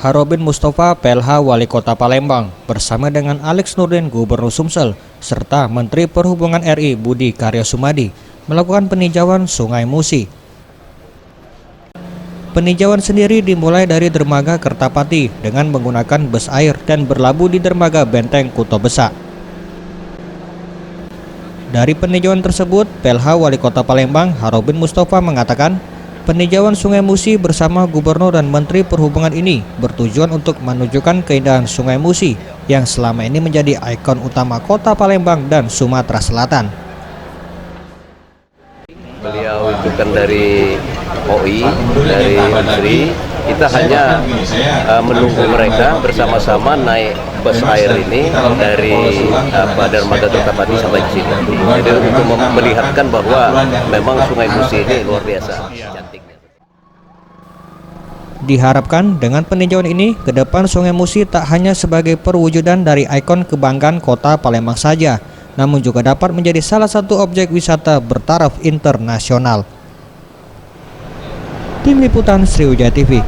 Harobin Mustafa, PLH Wali Kota Palembang, bersama dengan Alex Nurdin, Gubernur Sumsel, serta Menteri Perhubungan RI Budi Karya Sumadi, melakukan peninjauan Sungai Musi. Peninjauan sendiri dimulai dari Dermaga Kertapati dengan menggunakan bus air dan berlabuh di Dermaga Benteng Kuto Besak. Dari peninjauan tersebut, PLH Wali Kota Palembang Harobin Mustafa mengatakan, peninjauan Sungai Musi bersama Gubernur dan Menteri Perhubungan ini bertujuan untuk menunjukkan keindahan Sungai Musi yang selama ini menjadi ikon utama Kota Palembang dan Sumatera Selatan. Beliau itu kan dari OI, dari Menteri, kita hanya menunggu mereka bersama-sama naik bus air ini dari Dermaga Kertapati sampai di sini. Jadi untuk melihatkan bahwa memang Sungai Musi ini luar biasa cantiknya. Diharapkan dengan peninjauan ini, ke depan Sungai Musi tak hanya sebagai perwujudan dari ikon kebanggaan Kota Palembang saja, namun juga dapat menjadi salah satu objek wisata bertaraf internasional. Tim Liputan Sriwijaya TV.